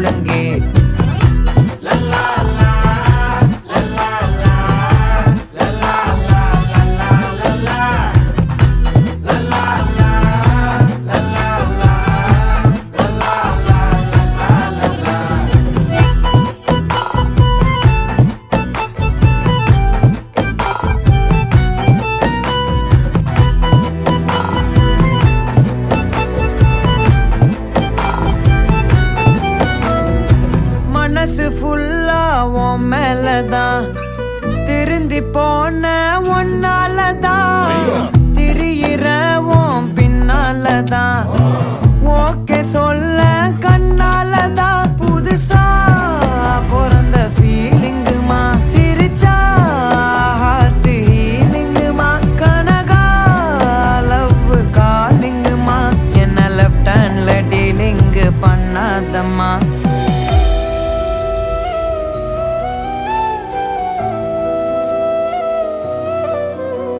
முழங்கே. மனசு ஃபுல்லா உன் மேலதான், திருந்தி போன ஒன்னாலதான், திரியிற உன் பின்னாலதான், ஓகே சொல்ல கண்ணாலதான்,